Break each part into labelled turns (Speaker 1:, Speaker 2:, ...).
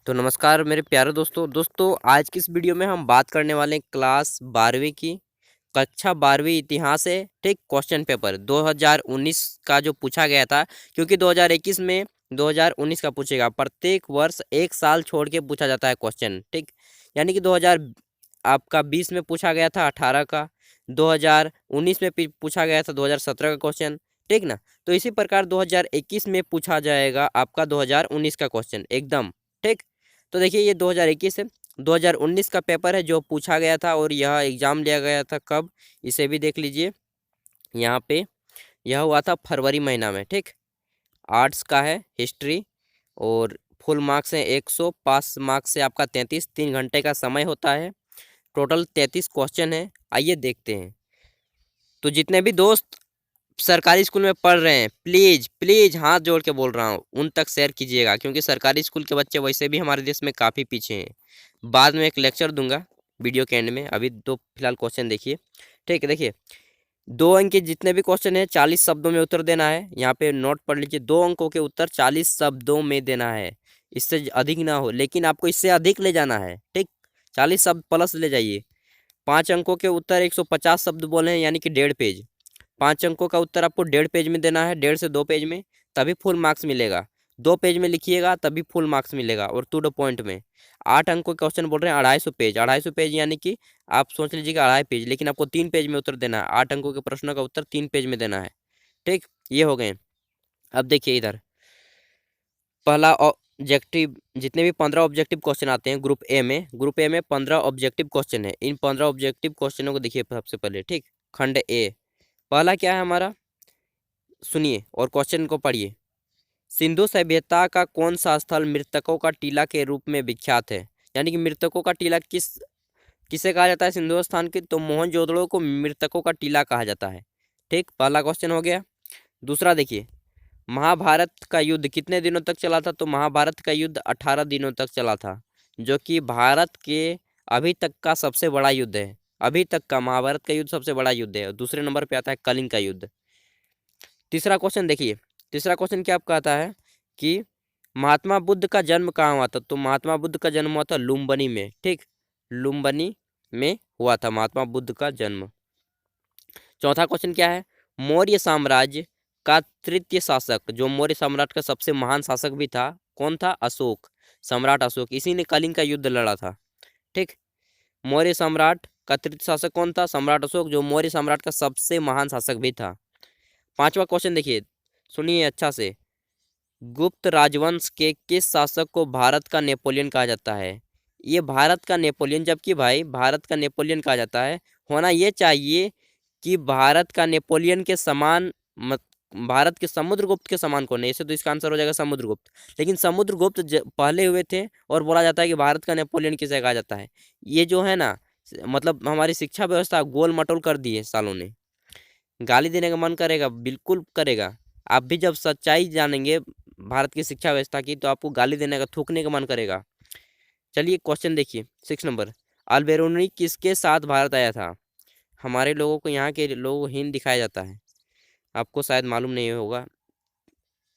Speaker 1: तो नमस्कार मेरे प्यारे दोस्तों आज की इस वीडियो में हम बात करने वाले हैं क्लास 12वीं की कक्षा 12वीं इतिहास है। ठीक, क्वेश्चन पेपर 2019 का जो पूछा गया था, क्योंकि 2021 में 2019 का पूछेगा। प्रत्येक वर्ष एक साल छोड़ के पूछा जाता है क्वेश्चन। ठीक, यानी कि 2000 आपका 20 में पूछा गया था 18 का, 2019 में पूछा गया था 2017 का क्वेश्चन। ठीक ना, तो इसी प्रकार 2021 में पूछा जाएगा आपका 2019 का क्वेश्चन एकदम। ठीक, तो देखिए ये 2021 है, 2019 का पेपर है जो पूछा गया था और यह एग्ज़ाम लिया गया था कब, इसे भी देख लीजिए। यहाँ पे यह हुआ था फरवरी महीना में। ठीक, आर्ट्स का है हिस्ट्री और फुल मार्क्स हैं 100, पास मार्क्स से आपका 33, 3 घंटे का समय होता है। टोटल 33 क्वेश्चन है। आइए देखते हैं। तो जितने भी दोस्त सरकारी स्कूल में पढ़ रहे हैं, प्लीज़ प्लीज़ हाथ जोड़ के बोल रहा हूँ, उन तक शेयर कीजिएगा, क्योंकि सरकारी स्कूल के बच्चे वैसे भी हमारे देश में काफ़ी पीछे हैं। बाद में एक लेक्चर दूंगा वीडियो के एंड में, अभी तो फिलहाल क्वेश्चन देखिए। ठीक है, देखिए 2 अंक के जितने भी क्वेश्चन है 40 शब्दों में उत्तर देना है। यहाँ पे नोट पढ़ लीजिए, 2 अंकों के उत्तर 40 शब्दों में देना है, इससे अधिक ना हो, लेकिन आपको इससे अधिक ले जाना है। ठीक, 40 शब्द प्लस ले जाइए। 5 अंकों के उत्तर 150 शब्द बोले हैं, यानी कि 1.5 पेज। 5 अंकों का उत्तर आपको 1.5 पेज में देना है, 1.5 से 2 पेज में, तभी फुल मार्क्स मिलेगा। 2 पेज में लिखिएगा तभी फुल मार्क्स मिलेगा, और टू द पॉइंट में। 8 अंकों के क्वेश्चन बोल रहे हैं 250 पेज, 250 पेज यानी कि आप सोच लीजिएगा 2.5 पेज, लेकिन आपको 3 पेज में उत्तर देना है। 8 अंकों के प्रश्नों का उत्तर 3 पेज में देना है। ठीक, ये हो गए। अब देखिए इधर पहला ऑब्जेक्टिव, जितने भी 15 ऑब्जेक्टिव क्वेश्चन आते हैं ग्रुप ए में 15 ऑब्जेक्टिव क्वेश्चन है। इन 15 ऑब्जेक्टिव क्वेश्चनों को देखिए सबसे पहले। ठीक, खंड ए, पहला क्या है हमारा, सुनिए और क्वेश्चन को पढ़िए। सिंधु सभ्यता का कौन सा स्थल मृतकों का टीला के रूप में विख्यात है? यानी कि मृतकों का टीला किसे कहा जाता है सिंधु स्थान की? तो मोहनजोदड़ो को मृतकों का टीला कहा जाता है। ठीक, पहला क्वेश्चन हो गया। दूसरा देखिए, महाभारत का युद्ध कितने दिनों तक चला था? तो महाभारत का युद्ध 18 दिनों तक चला था, जो कि भारत के अभी तक का सबसे बड़ा युद्ध है। अभी तक का महाभारत का युद्ध सबसे बड़ा युद्ध है। दूसरे नंबर पे आता है कलिंग का युद्ध। तीसरा क्वेश्चन देखिए, तीसरा क्वेश्चन क्या कहता है कि महात्मा बुद्ध का जन्म कहाँ हुआ था? तो महात्मा बुद्ध का जन्म हुआ था लुम्बिनी में। ठीक, लुम्बिनी में हुआ था महात्मा बुद्ध का जन्म। चौथा क्वेश्चन क्या है, मौर्य साम्राज्य का तृतीय शासक, जो मौर्य सम्राट का सबसे महान शासक भी था, कौन था? अशोक, सम्राट अशोक। इसी ने कलिंग का युद्ध लड़ा था। ठीक, मौर्य सम्राट का तृतीय शासक कौन था? सम्राट अशोक, जो मौर्य सम्राट का सबसे महान शासक भी था। पांचवा क्वेश्चन देखिए, सुनिए अच्छा से। गुप्त राजवंश के किस शासक को भारत का नेपोलियन कहा जाता है? ये भारत का नेपोलियन, जबकि भाई भारत का नेपोलियन कहा जाता है, होना ये चाहिए कि भारत का नेपोलियन के समान मत, भारत के समुद्रगुप्त के समान कौन है? ऐसे तो इसका आंसर हो जाएगा समुद्रगुप्त। लेकिन समुद्रगुप्त पहले हुए थे, और बोला जाता है कि भारत का नेपोलियन किसे कहा जाता है। ये जो है ना, मतलब हमारी शिक्षा व्यवस्था गोल मटोल कर दी है सालों ने। गाली देने का मन करेगा, बिल्कुल करेगा। आप भी जब सच्चाई जानेंगे भारत की शिक्षा व्यवस्था की, तो आपको गाली देने का, थूकने का मन करेगा। चलिए क्वेश्चन देखिए 6 नंबर, अल्बेरोनी किसके साथ भारत आया था? हमारे लोगों को, यहाँ के लोगों को हिंद दिखाया जाता है, आपको शायद मालूम नहीं होगा।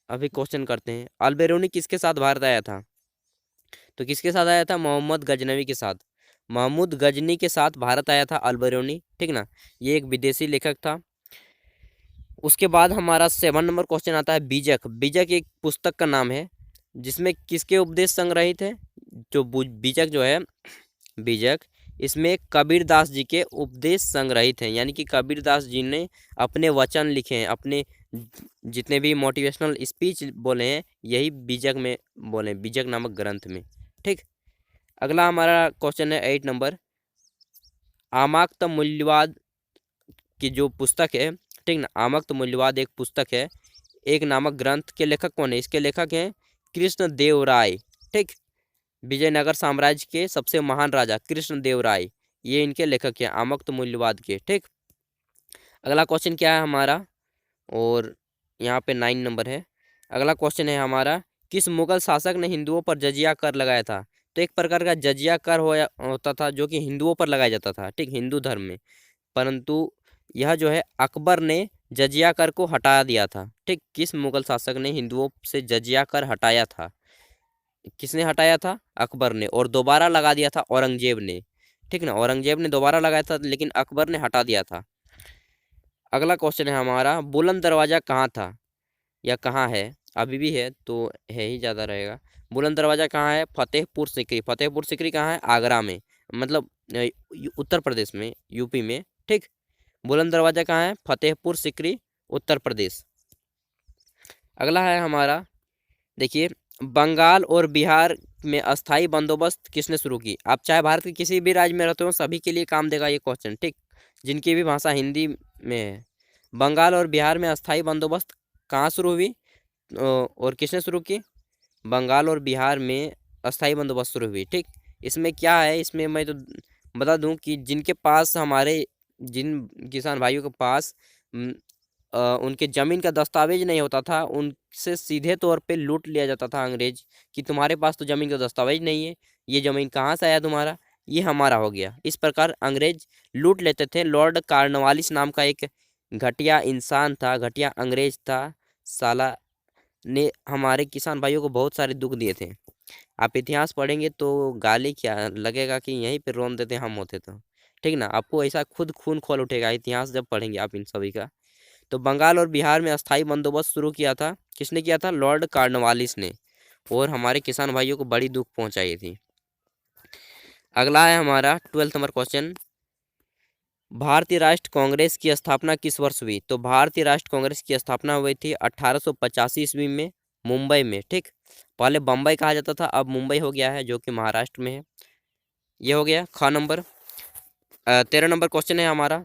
Speaker 1: अभी क्वेश्चन करते हैं, अल्बेरोनी किसके साथ भारत आया था? तो किसके साथ आया था? मोहम्मद गजनवी के साथ। महमूद गजनी के साथ भारत आया था अल्बेरोनी। ठीक ना, ये एक विदेशी लेखक था। उसके बाद हमारा 7 नंबर क्वेश्चन आता है, बीजक। बीजक एक पुस्तक का नाम है, जिसमें किसके उपदेश संग्रहित है? जो बीजक जो है, बीजक, इसमें कबीरदास जी के उपदेश संग्रहित हैं। यानी कि कबीरदास जी ने अपने वचन लिखे हैं, अपने जितने भी मोटिवेशनल स्पीच बोले हैं, यही बीजक में बोले, बीजक नामक ग्रंथ में। ठीक, अगला हमारा क्वेश्चन है 8 नंबर, आमाक्त मूल्यवाद की जो पुस्तक है, ठीक ना, आमक्त मूल्यवाद एक पुस्तक है, एक नामक ग्रंथ के लेखक कौन है? इसके लेखक हैं कृष्ण देव राय। ठीक, विजयनगर साम्राज्य के सबसे महान राजा कृष्ण देव राय, ये इनके लेखक हैं आमक्त मूल्यवाद के। ठीक, अगला क्वेश्चन क्या है हमारा, और यहाँ पे 9 नंबर है। अगला क्वेश्चन है हमारा, किस मुगल शासक ने हिंदुओं पर जजिया कर लगाया था? तो एक प्रकार का जजिया कर होता था, जो कि हिंदुओं पर लगाया जाता था। ठीक, हिंदू धर्म में, परंतु यह जो है अकबर ने जजिया कर को हटा दिया था। ठीक, किस मुगल शासक ने हिंदुओं से जजिया कर हटाया था? किसने हटाया था? अकबर ने, और दोबारा लगा दिया था औरंगजेब ने। ठीक ना, औरंगजेब ने दोबारा लगाया था लेकिन अकबर ने हटा दिया था। अगला क्वेश्चन है हमारा, बुलंद दरवाजा कहाँ था या कहाँ है? अभी भी है तो है ही ज़्यादा रहेगा। बुलंद दरवाजा कहाँ है? फतेहपुर सिकरी। फतेहपुर सिकरी कहाँ है? आगरा में, मतलब उत्तर प्रदेश में, यूपी में। ठीक, बुलंद दरवाजा कहाँ है? फतेहपुर सिकरी, उत्तर प्रदेश। अगला है हमारा, देखिए, बंगाल और बिहार में अस्थाई बंदोबस्त किसने शुरू की? आप चाहे भारत के किसी भी राज्य में रहते हो, सभी के लिए काम देगा ये क्वेश्चन। ठीक, जिनकी भी भाषा हिंदी में है। बंगाल और बिहार में अस्थाई बंदोबस्त कहाँ शुरू हुई और किसने शुरू की? बंगाल और बिहार में अस्थाई बंदोबस्त शुरू हुई। ठीक, इसमें क्या है, इसमें मैं तो बता दूं कि जिनके पास हमारे, जिन किसान भाइयों के पास उनके ज़मीन का दस्तावेज नहीं होता था, उनसे सीधे तौर पे लूट लिया जाता था अंग्रेज, कि तुम्हारे पास तो ज़मीन का दस्तावेज नहीं है, ये ज़मीन कहाँ से आया तुम्हारा, ये हमारा हो गया। इस प्रकार अंग्रेज लूट लेते थे। लॉर्ड कॉर्नवालिस नाम का एक घटिया इंसान था, घटिया अंग्रेज था साला, ने हमारे किसान भाइयों को बहुत सारे दुख दिए थे। आप इतिहास पढ़ेंगे तो गाली क्या लगेगा कि यहीं पे रोन देते हम होते तो। ठीक ना, आपको ऐसा खुद खून खोल उठेगा इतिहास जब पढ़ेंगे आप इन सभी का। तो बंगाल और बिहार में अस्थाई बंदोबस्त शुरू किया था, किसने किया था? लॉर्ड कॉर्नवालिस ने, और हमारे किसान भाइयों को बड़ी दुख पहुंचाई थी। अगला है हमारा 12th नंबर क्वेश्चन, भारतीय राष्ट्र कांग्रेस की स्थापना किस वर्ष हुई? तो भारतीय राष्ट्र कांग्रेस की स्थापना हुई थी 1885 ईस्वी में, मुंबई में। ठीक, पहले बम्बई कहा जाता था, अब मुंबई हो गया है, जो कि महाराष्ट्र में है। ये हो गया ख नंबर। 13 नंबर क्वेश्चन है हमारा,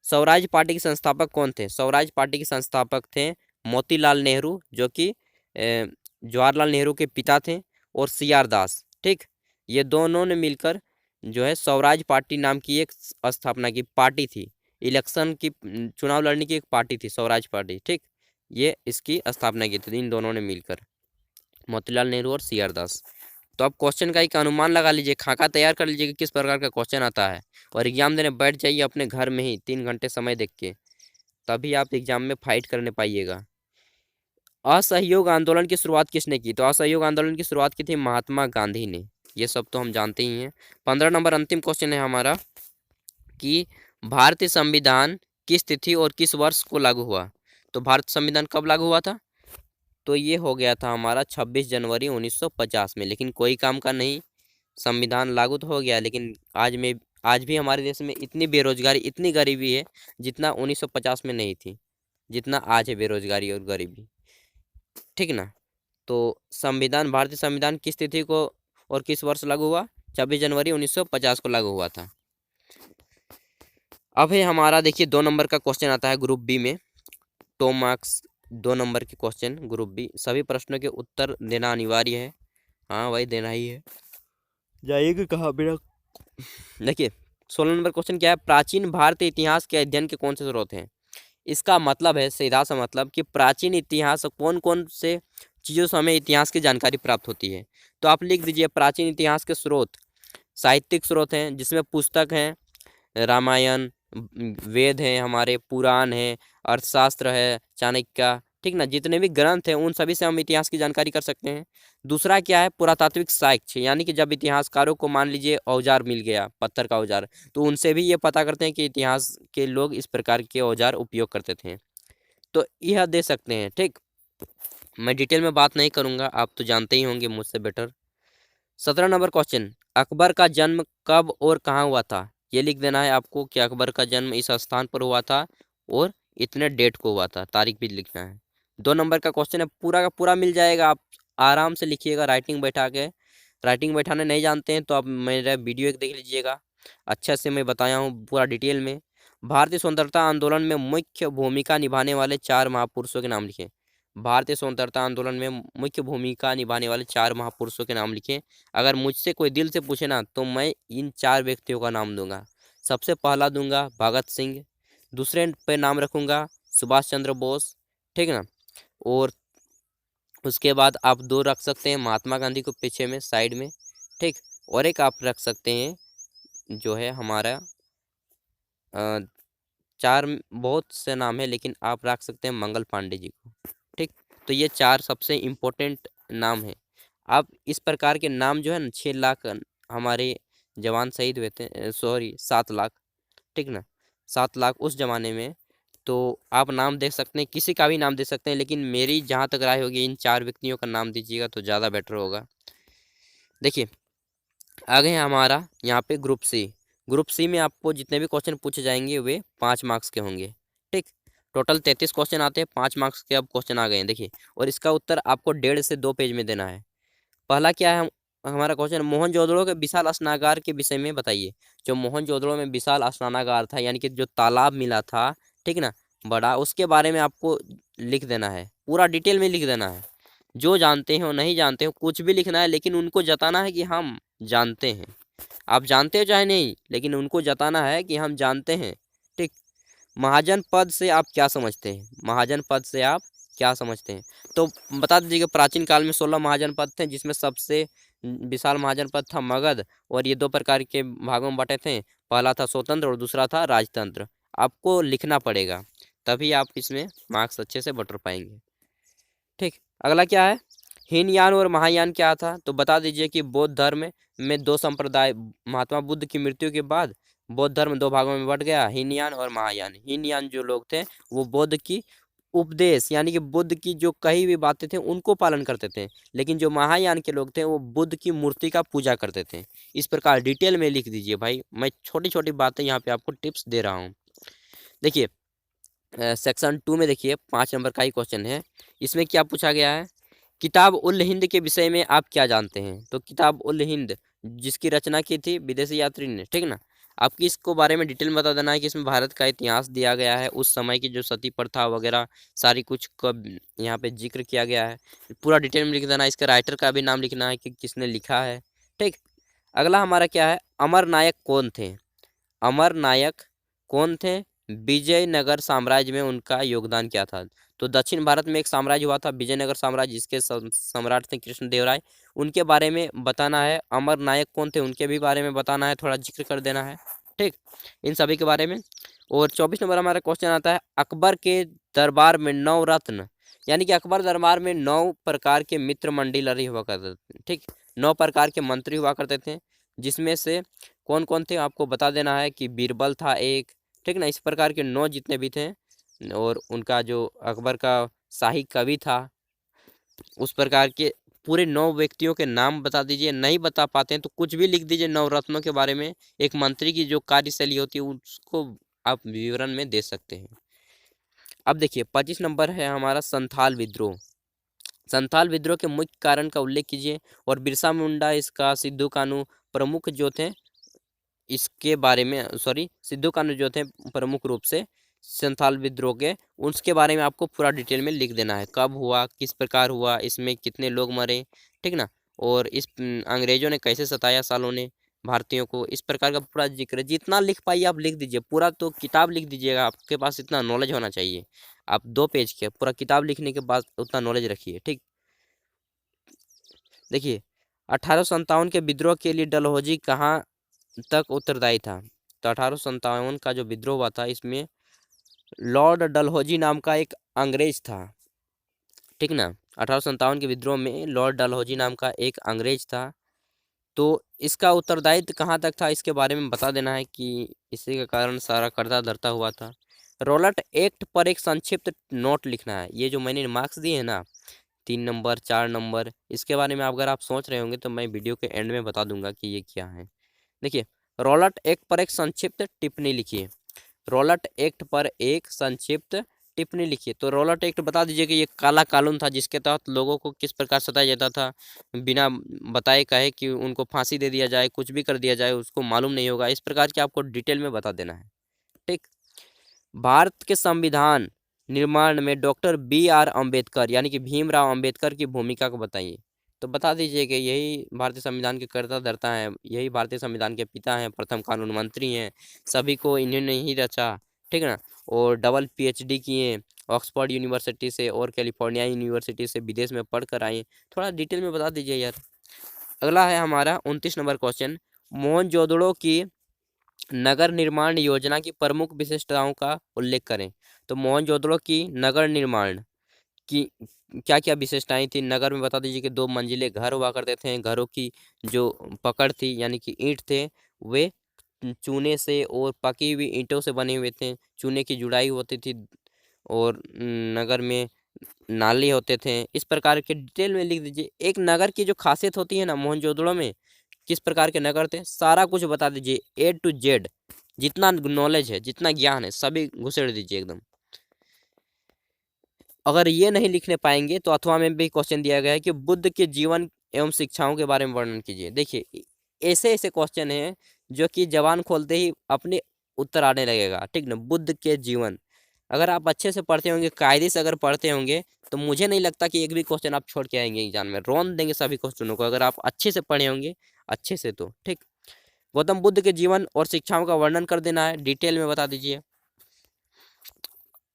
Speaker 1: स्वराज पार्टी के संस्थापक कौन थे? स्वराज पार्टी के संस्थापक थे मोतीलाल नेहरू, जो कि जवाहरलाल नेहरू के पिता थे, और सी आर दास। ठीक, ये दोनों ने मिलकर जो है स्वराज पार्टी नाम की एक स्थापना की पार्टी थी। इलेक्शन की, चुनाव लड़ने की एक पार्टी थी स्वराज पार्टी। ठीक, ये इसकी स्थापना की थी इन दोनों ने मिलकर, मोतीलाल नेहरू और सी आर दास। तो आप क्वेश्चन का एक अनुमान लगा लीजिए, खाका तैयार कर लीजिए कि किस प्रकार का क्वेश्चन आता है, और एग्जाम देने बैठ जाइए अपने घर में ही 3 घंटे समय देख के, तभी आप एग्जाम में फाइट करने पाइएगा। असहयोग आंदोलन की शुरुआत किसने की? तो असहयोग आंदोलन की शुरुआत की थी महात्मा गांधी ने। ये सब तो हम जानते ही हैं। 15 नंबर अंतिम क्वेश्चन है हमारा कि भारतीय संविधान किस तिथि और किस वर्ष को लागू हुआ? तो भारत संविधान कब लागू हुआ था? तो ये हो गया था हमारा 26 जनवरी 1950 में। लेकिन कोई काम का नहीं, संविधान लागू तो हो गया, लेकिन आज भी हमारे देश में इतनी बेरोजगारी, इतनी गरीबी है जितना 1950 में नहीं थी, जितना आज है बेरोजगारी और गरीबी। ठीक ना, तो संविधान, भारतीय संविधान किस तिथि को और किस वर्ष लागू हुआ? 26 जनवरी 1950 को लागू हुआ था। अब है हमारा, देखिए 2 नंबर का क्वेश्चन आता है ग्रुप बी में, 2 मार्क्स 2 नंबर के क्वेश्चन ग्रुप बी। सभी प्रश्नों के उत्तर देना अनिवार्य है, हाँ भाई देना ही है, जाइएगा कहाँ बिना। देखिए 16 नंबर क्वेश्चन क्या है, प्राचीन भारतीय इतिहास के अध्ययन के कौन से स्रोत हैं? इसका मतलब है, सीधा सा मतलब, कि प्राचीन इतिहास कौन कौन से चीज़ों से हमें इतिहास की जानकारी प्राप्त होती है। तो आप लिख दीजिए, प्राचीन इतिहास के स्रोत साहित्यिक स्रोत हैं, जिसमें पुस्तक हैं, रामायण, वेद हैं, हमारे पुराण हैं, अर्थशास्त्र है, चाणक्य। ठीक ना, जितने भी ग्रंथ हैं उन सभी से हम इतिहास की जानकारी कर सकते हैं। दूसरा क्या है, पुरातात्विक साक्ष्य, यानी कि जब इतिहासकारों को मान लीजिए औजार मिल गया, पत्थर का औजार, तो उनसे भी ये पता करते हैं कि इतिहास के लोग इस प्रकार के औजार उपयोग करते थे, तो यह दे सकते हैं। ठीक, मैं डिटेल में बात नहीं करूंगा, आप तो जानते ही होंगे मुझसे बेटर। 17 नंबर क्वेश्चन, अकबर का जन्म कब और कहाँ हुआ था? ये लिख देना है आपको कि अकबर का जन्म इस स्थान पर हुआ था और इतने डेट को हुआ था, तारीख भी लिखना है। 2 नंबर का क्वेश्चन है, पूरा का पूरा मिल जाएगा, आप आराम से लिखिएगा राइटिंग बैठा के। राइटिंग बैठाने नहीं जानते हैं तो आप मेरा वीडियो एक देख लीजिएगा, अच्छा से मैं बताया हूँ पूरा डिटेल में। भारतीय स्वतंत्रता आंदोलन में मुख्य भूमिका निभाने वाले 4 महापुरुषों के नाम लिखें। भारतीय स्वतंत्रता आंदोलन में मुख्य भूमिका निभाने वाले 4 महापुरुषों के नाम लिखें। अगर मुझसे कोई दिल से पूछे ना, तो मैं इन 4 व्यक्तियों का नाम दूंगा। सबसे पहला दूंगा भगत सिंह, दूसरे पे नाम रखूंगा सुभाष चंद्र बोस। ठीक ना, और उसके बाद आप 2 रख सकते हैं महात्मा गांधी को पीछे में साइड में। ठीक, और एक आप रख सकते हैं जो है हमारा 4 बहुत से नाम है, लेकिन आप रख सकते हैं मंगल पांडे जी को। ठीक, तो ये 4 सबसे इम्पोर्टेंट नाम है। आप इस प्रकार के नाम जो है ना 6 लाख हमारे जवान शहीद हुए थे, सॉरी 7 लाख, ठीक ना, 7 लाख उस जमाने में। तो आप नाम दे सकते हैं, किसी का भी नाम दे सकते हैं, लेकिन मेरी जहाँ तक राय होगी इन 4 व्यक्तियों का नाम दीजिएगा तो ज़्यादा बेटर होगा। देखिए आगे है हमारा यहाँ पे ग्रुप सी। ग्रुप सी में आपको जितने भी क्वेश्चन पूछे जाएंगे वे 5 मार्क्स के होंगे, ठीक। टोटल 33 क्वेश्चन आते हैं, 5 मार्क्स के अब क्वेश्चन आ गए हैं, देखिए। और इसका उत्तर आपको 1.5 से 2 पेज में देना है। पहला क्या है हमारा क्वेश्चन, मोहनजोदड़ो के विशाल स्नानागार के विषय में बताइए। जो मोहनजोदड़ो में विशाल स्नानागार था, यानी कि जो तालाब मिला था, ठीक ना, बड़ा, उसके बारे में आपको लिख देना है, पूरा डिटेल में लिख देना है। जो जानते हो नहीं जानते हो कुछ भी लिखना है, लेकिन उनको जताना है कि हम जानते हैं। आप जानते हो चाहे नहीं, लेकिन उनको जताना है कि हम जानते हैं, ठीक। महाजन पद से आप क्या समझते हैं? महाजन पद से आप क्या समझते हैं? तो बता दीजिए कि प्राचीन काल में 16 महाजन पद थे, जिसमें सबसे विशाल महाजन पद था मगध। और ये 2 प्रकार के भागों में बटे थे, पहला था स्वतंत्र और दूसरा था राजतंत्र। आपको लिखना पड़ेगा, तभी आप इसमें मार्क्स अच्छे से बटोर पाएंगे, ठीक। अगला क्या है, हीनयान और महायान क्या था? तो बता दीजिए कि बौद्ध धर्म में 2 संप्रदाय, महात्मा बुद्ध की मृत्यु के बाद बौद्ध धर्म 2 भागों में बट गया, हीनयान और महायान। हीनयान जो लोग थे वो बौद्ध की उपदेश, यानी कि बुद्ध की जो कही हुई बातें थे उनको पालन करते थे, लेकिन जो महायान के लोग थे वो बुद्ध की मूर्ति का पूजा करते थे। इस प्रकार डिटेल में लिख दीजिए भाई, मैं छोटी छोटी बातें यहाँ पे आपको टिप्स दे रहा हूँ। देखिए सेक्शन 2 में देखिए 5 नंबर का ही क्वेश्चन है। इसमें क्या पूछा गया है, किताब उल हिंद के विषय में आप क्या जानते हैं? तो किताब उल हिंद जिसकी रचना की थी विदेशी यात्री ने, ठीक ना। आपकी इसको बारे में डिटेल में बता देना है कि इसमें भारत का इतिहास दिया गया है, उस समय की जो सती प्रथा वगैरह सारी कुछ कब यहाँ पे जिक्र किया गया है, पूरा डिटेल में लिख देना है। इसके राइटर का भी नाम लिखना है कि किसने लिखा है, ठीक। अगला हमारा क्या है, अमर नायक कौन थे? अमर नायक कौन थे? विजयनगर साम्राज्य में उनका योगदान क्या था? तो दक्षिण भारत में एक साम्राज्य हुआ था विजयनगर साम्राज्य, जिसके सम्राट थे कृष्णदेवराय। उनके बारे में बताना है। अमर नायक कौन थे उनके भी बारे में बताना है, थोड़ा जिक्र कर देना है, ठीक, इन सभी के बारे में। और 24 नंबर हमारा क्वेश्चन आता है, अकबर के दरबार में 9 रत्न, यानी कि अकबर दरबार में 9 प्रकार के मित्र मंडलरी हुआ करते थे, ठीक। 9 प्रकार के मंत्री हुआ करते थे, जिसमें से कौन कौन थे आपको बता देना है कि बीरबल था एक, ठीक ना। इस प्रकार के 9 जितने भी थे, और उनका जो अकबर का शाही कवि था, उस प्रकार के पूरे 9 व्यक्तियों के नाम बता दीजिए। नहीं बता पाते हैं तो कुछ भी लिख दीजिए 9 रत्नों के बारे में। एक मंत्री की जो कार्यशैली होती है उसको आप विवरण में दे सकते हैं। अब देखिए 25 नंबर है हमारा संथाल विद्रोह। संथाल विद्रोह के मुख्य कारण का उल्लेख कीजिए। और बिरसा मुंडा, इसका सिद्धू कानू प्रमुख जो थे इसके बारे में, सॉरी, सिद्धू कान्हू जो थे प्रमुख रूप से संथाल विद्रोह के, उसके बारे में आपको पूरा डिटेल में लिख देना है, कब हुआ, किस प्रकार हुआ, इसमें कितने लोग मरे, ठीक ना। और इस अंग्रेजों ने कैसे सताया सालों ने भारतीयों को, इस प्रकार का पूरा जिक्र, जितना लिख पाइए आप लिख दीजिए। पूरा तो किताब लिख दीजिएगा, आपके पास इतना नॉलेज होना चाहिए। आप 2 पेज के पूरा किताब लिखने के बाद उतना नॉलेज रखिए, ठीक। देखिए 1857 के विद्रोह के लिए डलहौजी कहाँ तक उत्तरदायी था? तो 1857 का जो विद्रोह हुआ था, इसमें लॉर्ड डलहौजी नाम का एक अंग्रेज था, ठीक ना। 1857 के विद्रोह में लॉर्ड डलहौजी नाम का एक अंग्रेज था। तो इसका उत्तरदायित्व कहाँ तक था, इसके बारे में बता देना है कि इसी के कारण सारा कर्जा धरता हुआ था। रॉलेट एक्ट पर एक संक्षिप्त नोट लिखना है। ये जो मैंने मार्क्स दिए हैं ना, 3 नंबर 4 नंबर, इसके बारे में अगर आप सोच रहे होंगे तो मैं वीडियो के एंड में बता दूंगा कि ये क्या है। देखिए रॉलेट एक्ट पर एक संक्षिप्त टिप्पणी लिखिए। रॉलेट एक्ट पर एक संक्षिप्त टिप्पणी लिखिए। तो रॉलेट एक्ट बता दीजिए कि ये काला कानून था, जिसके तहत लोगों को किस प्रकार सताया जाता था, बिना बताए कहे कि उनको फांसी दे दिया जाए, कुछ भी कर दिया जाए, उसको मालूम नहीं होगा। इस प्रकार के आपको डिटेल में बता देना है, ठीक। भारत के संविधान निर्माण में डॉक्टर B.R. अम्बेडकर यानी कि भीमराव अम्बेडकर की भूमिका को बताइए। तो बता दीजिए कि यही भारतीय संविधान के कर्ता धर्ता हैं, यही भारतीय संविधान के पिता हैं, प्रथम कानून मंत्री हैं, सभी को इन्होंने ही रचा, ठीक ना। और डबल PhD किए ऑक्सफोर्ड यूनिवर्सिटी से और कैलिफोर्निया यूनिवर्सिटी से, विदेश में पढ़ कर आए। थोड़ा डिटेल में बता दीजिए यार। अगला है हमारा 29 नंबर क्वेश्चन, मोहनजोदड़ो की नगर निर्माण योजना की प्रमुख विशेषताओं का उल्लेख करें। तो मोहनजोदड़ो की नगर निर्माण की क्या क्या विशेषताएं थी नगर में, बता दीजिए कि 2 मंजिले घर हुआ करते थे, घरों की जो पकड़ थी यानी कि ईंट थे वे चूने से और पकी हुई ईंटों से बने हुए थे, चूने की जुड़ाई होती थी और नगर में नाले होते थे। इस प्रकार के डिटेल में लिख दीजिए। एक नगर की जो खासियत होती है ना, मोहनजोदड़ो में किस प्रकार के नगर थे सारा कुछ बता दीजिए, A to Z, जितना नॉलेज है जितना ज्ञान है सभी घुसेड़ दीजिए एकदम। अगर ये नहीं लिखने पाएंगे तो अथवा में भी क्वेश्चन दिया गया है कि बुद्ध के जीवन एवं शिक्षाओं के बारे में वर्णन कीजिए। देखिए ऐसे ऐसे क्वेश्चन हैं जो कि जवान खोलते ही अपने उत्तर आने लगेगा, ठीक ना। बुद्ध के जीवन, अगर आप अच्छे से पढ़ते होंगे, कायदे से अगर पढ़ते होंगे, तो मुझे नहीं लगता कि एक भी क्वेश्चन आप छोड़ के आएंगे एग्जाम में, रौन देंगे सभी क्वेश्चनों को अगर आप अच्छे से पढ़े होंगे, अच्छे से तो ठीक। गौतम बुद्ध के जीवन और शिक्षाओं का वर्णन कर देना है, डिटेल में बता दीजिए।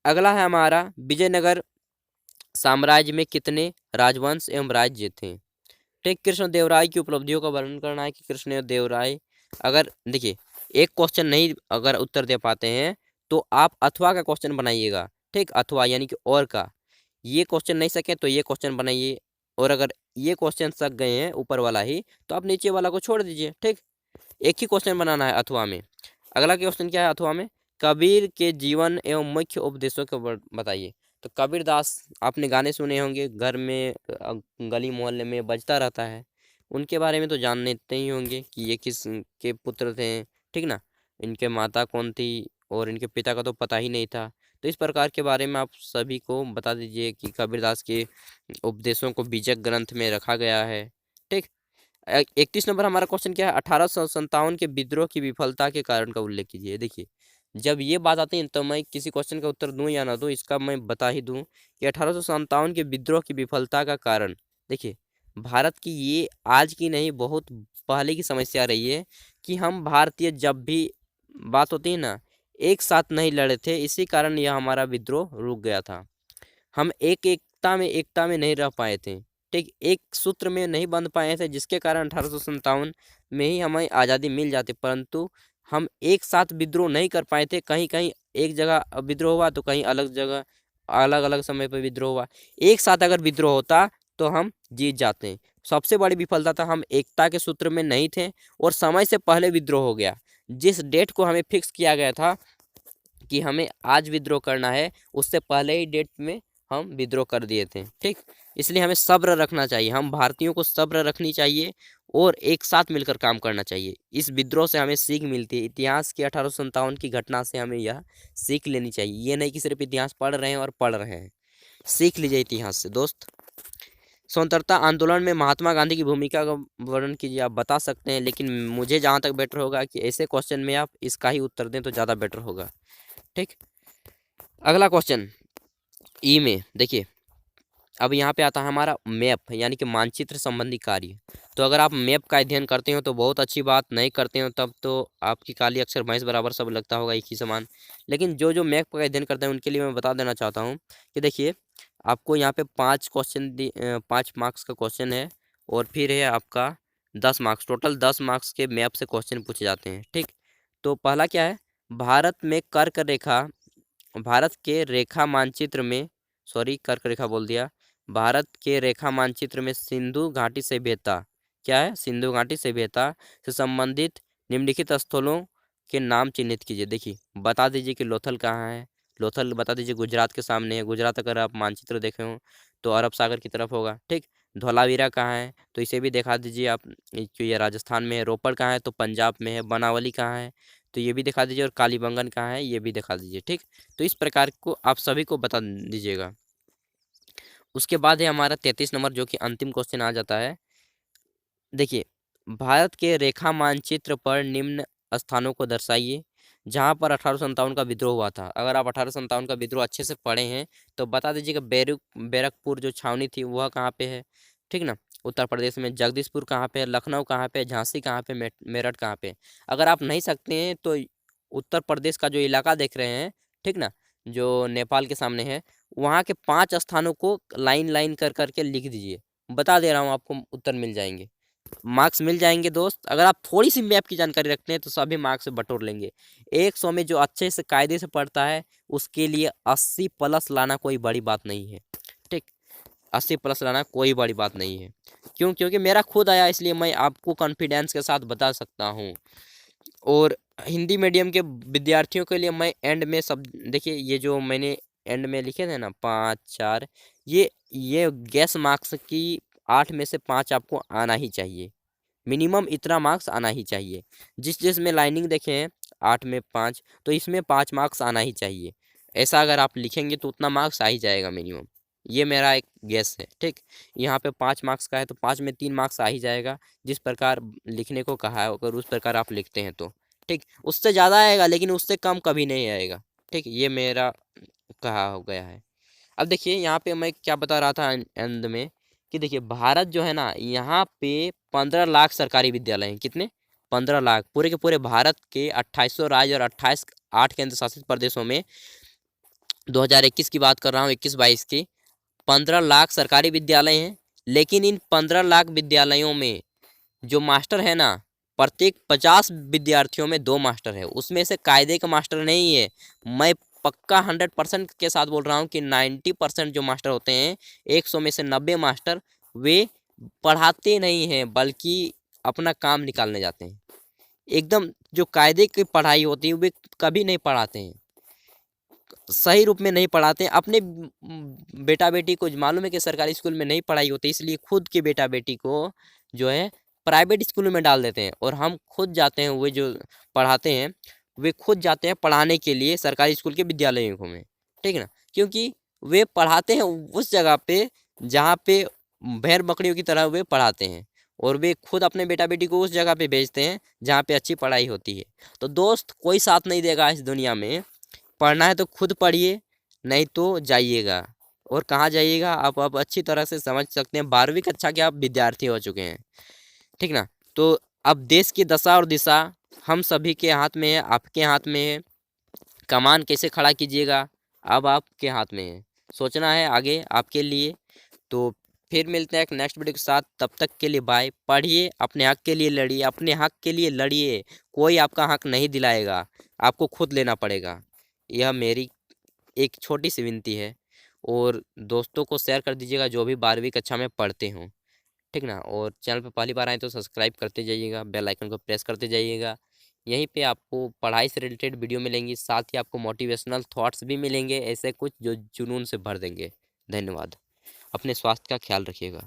Speaker 1: अगला है हमारा, विजयनगर साम्राज्य में कितने राजवंश एवं राज्य थे। ठीक, कृष्णदेवराय की उपलब्धियों का वर्णन करना है कि कृष्णदेवराय, अगर देखिए एक क्वेश्चन नहीं अगर उत्तर दे पाते हैं तो आप अथवा का क्वेश्चन बनाइएगा, ठीक, अथवा यानी कि और का। ये क्वेश्चन नहीं सके तो ये क्वेश्चन बनाइए, और अगर ये क्वेश्चन सक गए हैं ऊपर वाला ही तो आप नीचे वाला को छोड़ दीजिए, ठीक। एक ही क्वेश्चन बनाना है अथवा में। अगला क्वेश्चन क्या है अथवा में, कबीर के जीवन एवं मुख्य उपदेशों को बताइए। तो कबीरदास आपने गाने सुने होंगे, घर में गली मोहल्ले में बजता रहता है, उनके बारे में तो जानते ही होंगे कि ये किस के पुत्र थे, ठीक ना। इनके माता कौन थी और इनके पिता का तो पता ही नहीं था। तो इस प्रकार के बारे में आप सभी को बता दीजिए कि कबीरदास के उपदेशों को बीजक ग्रंथ में रखा गया है, ठीक। 31 नंबर हमारा क्वेश्चन क्या है, 1857 के विद्रोह की विफलता के कारण का उल्लेख कीजिए। देखिए जब ये बात आती है तो मैं किसी क्वेश्चन का उत्तर दूं या ना दूं, इसका मैं बता ही दूं कि 1857 के विद्रोह की विफलता का कारण, देखिए भारत की ये आज की नहीं बहुत पहले की समस्या रही है कि हम भारतीय जब भी बात होती है ना एक साथ नहीं लड़े थे, इसी कारण यह हमारा विद्रोह रुक गया था। हम एकता में नहीं रह पाए थे, ठीक, एक सूत्र में नहीं बंध पाए थे, जिसके कारण 1857 में ही हमें आज़ादी मिल जाती, परंतु हम एक साथ विद्रोह नहीं कर पाए थे। कहीं कहीं एक जगह विद्रोह हुआ तो कहीं अलग जगह अलग अलग समय पर विद्रोह हुआ। एक साथ अगर विद्रोह होता तो हम जीत जाते हैं। सबसे बड़ी विफलता था हम एकता के सूत्र में नहीं थे और समय से पहले विद्रोह हो गया। जिस डेट को हमें फिक्स किया गया था कि हमें आज विद्रोह करना है, उससे पहले ही डेट में हम विद्रोह कर दिए थे, ठीक। इसलिए हमें सब्र रखना चाहिए, हम भारतीयों को सब्र रखनी चाहिए और एक साथ मिलकर काम करना चाहिए। इस विद्रोह से हमें सीख मिलती है, इतिहास की 1857 की घटना से हमें यह सीख लेनी चाहिए। ये नहीं कि सिर्फ इतिहास पढ़ रहे हैं और पढ़ रहे हैं, सीख लीजिए इतिहास से दोस्त। स्वतंत्रता आंदोलन में महात्मा गांधी की भूमिका का वर्णन कीजिए। आप बता सकते हैं, लेकिन मुझे जहाँ तक बेटर होगा कि ऐसे क्वेश्चन में आप इसका ही उत्तर दें तो ज़्यादा बेटर होगा, ठीक। अगला क्वेश्चन ई में देखिए, अब यहाँ पे आता है हमारा मैप यानी कि मानचित्र संबंधी कार्य। तो अगर आप मैप का अध्ययन करते हो तो बहुत अच्छी बात, नहीं करते हो तब तो आपकी काली अक्षर भैंस बराबर सब लगता होगा एक ही समान। लेकिन जो जो मैप का अध्ययन करते हैं उनके लिए मैं बता देना चाहता हूँ कि देखिए आपको यहाँ पे 5 मार्क्स का क्वेश्चन है और फिर है आपका 10 मार्क्स, टोटल 10 मार्क्स के मैप से क्वेश्चन पूछे जाते हैं, ठीक। तो पहला क्या है, भारत में कर्क रेखा, भारत के रेखा मानचित्र में, सॉरी कर्क रेखा बोल दिया, भारत के रेखा मानचित्र में सिंधु घाटी सभ्यता, क्या है, सिंधु घाटी सभ्यता से संबंधित निम्नलिखित स्थलों के नाम चिन्हित कीजिए। देखिए बता दीजिए कि लोथल कहाँ है, लोथल बता दीजिए गुजरात के सामने है, गुजरात अगर आप मानचित्र देखे हो तो अरब सागर की तरफ होगा, ठीक। धौलावीरा कहाँ है तो इसे भी दिखा दीजिए आप, ये राजस्थान में है। रोपड़ कहाँ है तो पंजाब में है। बनावली कहाँ है तो ये भी दिखा दीजिए, और कालीबंगन कहाँ है ये भी दिखा दीजिए, ठीक। तो इस प्रकार को आप सभी को बता दीजिएगा। उसके बाद है हमारा 33 नंबर जो कि अंतिम क्वेश्चन आ जाता है। देखिए भारत के रेखा मानचित्र पर निम्न स्थानों को दर्शाइए जहां पर 1857 का विद्रोह हुआ था। अगर आप 1857 का विद्रोह अच्छे से पढ़े हैं तो बता दीजिएगा बैरकपुर जो छावनी थी वह कहाँ पे है, ठीक ना, उत्तर प्रदेश में। जगदीशपुर कहाँ पे है, लखनऊ कहाँ पे, झांसी कहाँ पे, मेरठ कहाँ पे। अगर आप नहीं सकते हैं तो उत्तर प्रदेश का जो इलाका देख रहे हैं, ठीक ना, जो नेपाल के सामने है, वहाँ के 5 स्थानों को लाइन लाइन कर करके लिख दीजिए। बता दे रहा हूँ आपको उत्तर मिल जाएंगे, मार्क्स मिल जाएंगे दोस्त। अगर आप थोड़ी सी मैप की जानकारी रखते हैं तो सभी मार्क्स से बटोर लेंगे। 100 में जो अच्छे से कायदे से पढ़ता है उसके लिए 80 प्लस लाना कोई बड़ी बात नहीं है, ठीक। 80+ लाना कोई बड़ी बात नहीं है। क्यों? क्योंकि मेरा खुद आया, इसलिए मैं आपको कॉन्फिडेंस के साथ बता सकता हूँ। और हिंदी मीडियम के विद्यार्थियों के लिए मैं एंड में सब देखिए, ये जो मैंने एंड में लिखे थे ना 5 4, ये गैस मार्क्स की 8 में से 5 आपको आना ही चाहिए। मिनिमम इतना मार्क्स आना ही चाहिए। जिसमें लाइनिंग देखे हैं 8 में 5, तो इसमें 5 मार्क्स आना ही चाहिए। ऐसा अगर आप लिखेंगे तो उतना मार्क्स आ ही जाएगा मिनिमम। ये मेरा एक गेस है, ठीक। यहाँ पे 5 मार्क्स का है तो 5 में 3 मार्क्स आ ही जाएगा। जिस प्रकार लिखने को कहा है अगर उस प्रकार आप लिखते हैं तो ठीक। उससे ज़्यादा आएगा लेकिन उससे कम कभी नहीं आएगा, ठीक। ये मेरा कहा हो गया है। अब देखिए यहाँ पे मैं क्या बता रहा था अंत में कि देखिए भारत जो है ना, यहाँ पे 15 लाख सरकारी विद्यालय हैं। कितने? 15 लाख। पूरे के पूरे भारत के 2800 राज्य और 8 केंद्र शासित प्रदेशों में 2021 की बात कर रहा हूँ, 21-22 की, 15 लाख सरकारी विद्यालय हैं। लेकिन इन 15 लाख विद्यालयों में जो मास्टर है ना, प्रत्येक 50 विद्यार्थियों में 2 मास्टर है। उसमें से कायदे का मास्टर नहीं है। मैं पक्का 100% के साथ बोल रहा हूँ कि 90% जो मास्टर होते हैं, 100 में से 90 मास्टर वे पढ़ाते नहीं हैं बल्कि अपना काम निकालने जाते हैं। एकदम जो कायदे की पढ़ाई होती है वे कभी नहीं पढ़ाते हैं, सही रूप में नहीं पढ़ाते हैं। अपने बेटा बेटी को मालूम है कि सरकारी स्कूल में नहीं पढ़ाई होती, इसलिए खुद के बेटा बेटी को जो है प्राइवेट स्कूल में डाल देते हैं। और हम खुद जाते हैं, वे जो पढ़ाते हैं वे खुद जाते हैं पढ़ाने के लिए सरकारी स्कूल के विद्यालयों में, ठीक है ना। क्योंकि वे पढ़ाते हैं उस जगह पे जहाँ पे भेड़ बकरियों की तरह वे पढ़ाते हैं, और वे खुद अपने बेटा बेटी को उस जगह पे भेजते हैं जहाँ पे अच्छी पढ़ाई होती है। तो दोस्त, कोई साथ नहीं देगा इस दुनिया में। पढ़ना है तो खुद पढ़िए, नहीं तो जाइएगा। और कहाँ जाइएगा आप अच्छी तरह से समझ सकते हैं। 12वीं कक्षा के आप विद्यार्थी हो चुके हैं, ठीक ना। तो अब देश की दशा और दिशा हम सभी के हाथ में है, आपके हाथ में है। कमान कैसे खड़ा कीजिएगा अब आपके हाथ में है। सोचना है आगे आपके लिए। तो फिर मिलते हैं एक नेक्स्ट वीडियो के साथ। तब तक के लिए बाय। पढ़िए, अपने हक के लिए लड़िए, अपने हक के लिए लड़िए। कोई आपका हक नहीं दिलाएगा, आपको खुद लेना पड़ेगा। यह मेरी एक छोटी सी विनती है। और दोस्तों को शेयर कर दीजिएगा जो भी 12वीं कक्षा में पढ़ते हों, ठीक ना। और चैनल पे पहली बार आए तो सब्सक्राइब करते जाइएगा, बेल आइकन को प्रेस करते जाइएगा। यहीं पे आपको पढ़ाई से रिलेटेड वीडियो मिलेंगी, साथ ही आपको मोटिवेशनल थॉट्स भी मिलेंगे, ऐसे कुछ जो जुनून से भर देंगे। धन्यवाद। अपने स्वास्थ्य का ख्याल रखिएगा।